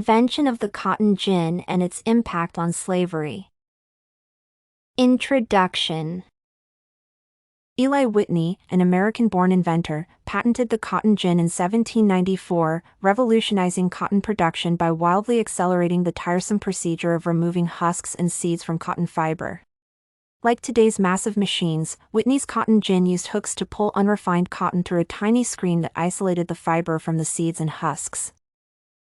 Invention of the cotton gin and its impact on slavery. Introduction. Eli Whitney, an American-born inventor, patented the cotton gin in 1794, revolutionizing cotton production by wildly accelerating the tiresome procedure of removing husks and seeds from cotton fiber. Like today's massive machines, Whitney's cotton gin used hooks to pull unrefined cotton through a tiny screen that isolated the fiber from the seeds and husks.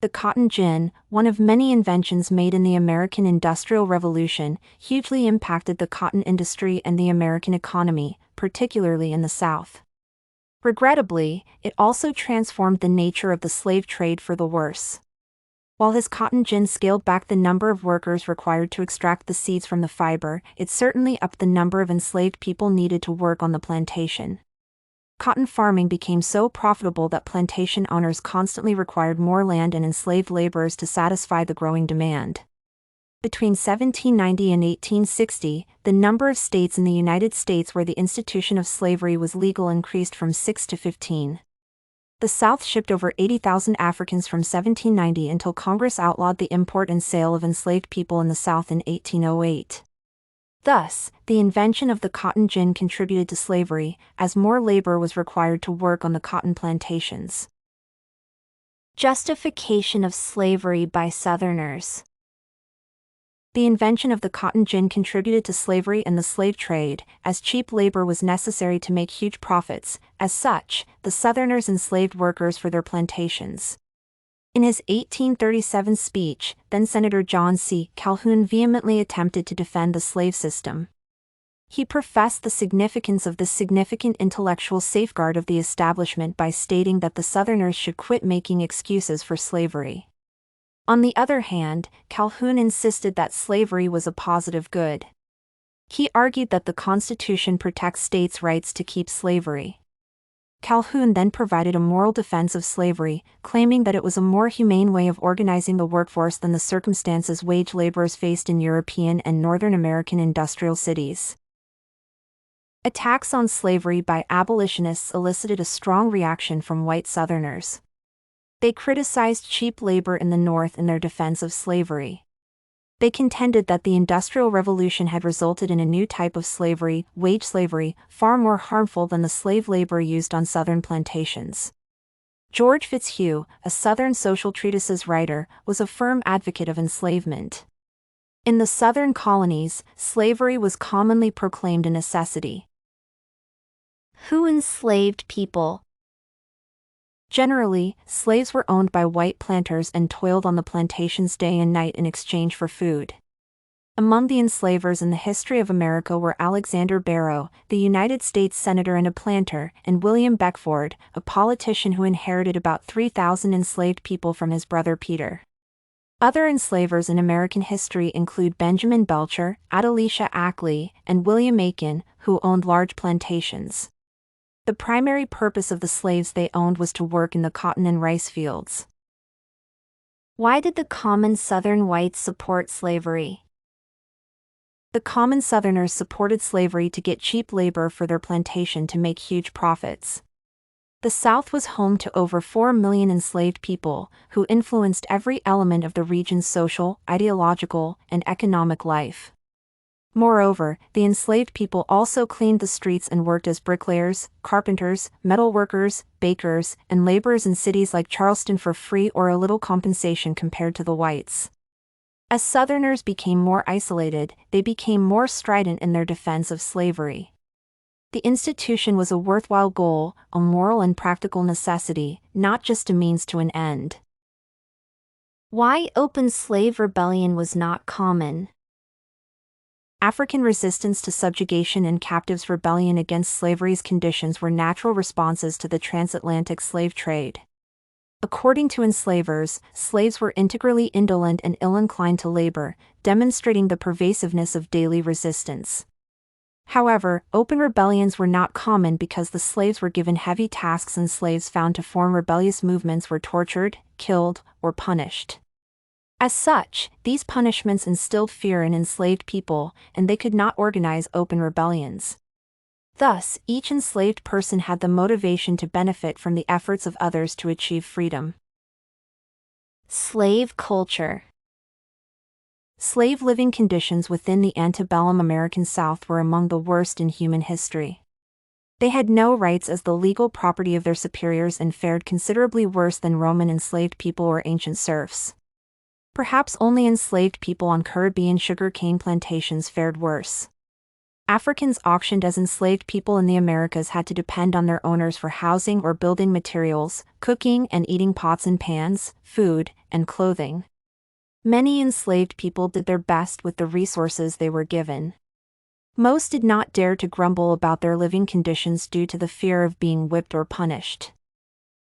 The cotton gin, one of many inventions made in the American Industrial Revolution, hugely impacted the cotton industry and the American economy, particularly in the South. Regrettably, it also transformed the nature of the slave trade for the worse. While his cotton gin scaled back the number of workers required to extract the seeds from the fiber, it certainly upped the number of enslaved people needed to work on the plantation. Cotton farming became so profitable that plantation owners constantly required more land and enslaved laborers to satisfy the growing demand. Between 1790 and 1860, the number of states in the United States where the institution of slavery was legal increased from 6 to 15. The South shipped over 80,000 Africans from 1790 until Congress outlawed the import and sale of enslaved people in the South in 1808. Thus, the invention of the cotton gin contributed to slavery, as more labor was required to work on the cotton plantations. Justification of slavery by Southerners. The invention of the cotton gin contributed to slavery and the slave trade, as cheap labor was necessary to make huge profits. As such, the Southerners enslaved workers for their plantations. In his 1837 speech, then-Senator John C. Calhoun vehemently attempted to defend the slave system. He professed the significance of this significant intellectual safeguard of the establishment by stating that the Southerners should quit making excuses for slavery. On the other hand, Calhoun insisted that slavery was a positive good. He argued that the Constitution protects states' rights to keep slavery. Calhoun then provided a moral defense of slavery, claiming that it was a more humane way of organizing the workforce than the circumstances wage laborers faced in European and Northern American industrial cities. Attacks on slavery by abolitionists elicited a strong reaction from white Southerners. They criticized cheap labor in the North in their defense of slavery. They contended that the Industrial Revolution had resulted in a new type of slavery, wage slavery, far more harmful than the slave labor used on Southern plantations. George Fitzhugh, a Southern social treatises writer, was a firm advocate of enslavement. In the Southern colonies, slavery was commonly proclaimed a necessity. Who enslaved people? Generally, slaves were owned by white planters and toiled on the plantations day and night in exchange for food. Among the enslavers in the history of America were Alexander Barrow, the United States Senator and a planter, and William Beckford, a politician who inherited about 3,000 enslaved people from his brother Peter. Other enslavers in American history include Benjamin Belcher, Adelicia Ackley, and William Aiken, who owned large plantations. The primary purpose of the slaves they owned was to work in the cotton and rice fields. Why did the common Southern whites support slavery? The common Southerners supported slavery to get cheap labor for their plantation to make huge profits. The South was home to over 4 million enslaved people, who influenced every element of the region's social, ideological, and economic life. Moreover, the enslaved people also cleaned the streets and worked as bricklayers, carpenters, metal workers, bakers, and laborers in cities like Charleston for free or a little compensation compared to the whites. As Southerners became more isolated, they became more strident in their defense of slavery. The institution was a worthwhile goal, a moral and practical necessity, not just a means to an end. Why open slave rebellion was not common? African resistance to subjugation and captives' rebellion against slavery's conditions were natural responses to the transatlantic slave trade. According to enslavers, slaves were integrally indolent and ill-inclined to labor, demonstrating the pervasiveness of daily resistance. However, open rebellions were not common because the slaves were given heavy tasks and slaves found to form rebellious movements were tortured, killed, or punished. As such, these punishments instilled fear in enslaved people, and they could not organize open rebellions. Thus, each enslaved person had the motivation to benefit from the efforts of others to achieve freedom. Slave culture. Slave living conditions within the antebellum American South were among the worst in human history. They had no rights as the legal property of their superiors and fared considerably worse than Roman enslaved people or ancient serfs. Perhaps only enslaved people on Caribbean sugar-cane plantations fared worse. Africans auctioned as enslaved people in the Americas had to depend on their owners for housing or building materials, cooking and eating pots and pans, food, and clothing. Many enslaved people did their best with the resources they were given. Most did not dare to grumble about their living conditions due to the fear of being whipped or punished.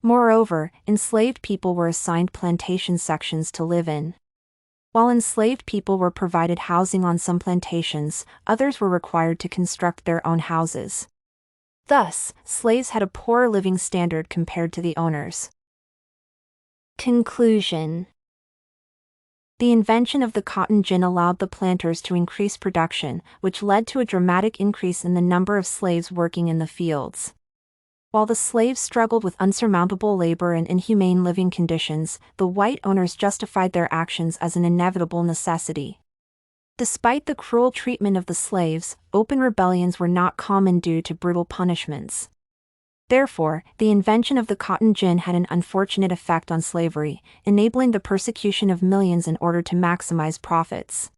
Moreover, enslaved people were assigned plantation sections to live in. While enslaved people were provided housing on some plantations, others were required to construct their own houses. Thus, slaves had a poor living standard compared to the owners. Conclusion. The invention of the cotton gin allowed the planters to increase production, which led to a dramatic increase in the number of slaves working in the fields. While the slaves struggled with unsurmountable labor and inhumane living conditions, the white owners justified their actions as an inevitable necessity. Despite the cruel treatment of the slaves, open rebellions were not common due to brutal punishments. Therefore, the invention of the cotton gin had an unfortunate effect on slavery, enabling the persecution of millions in order to maximize profits.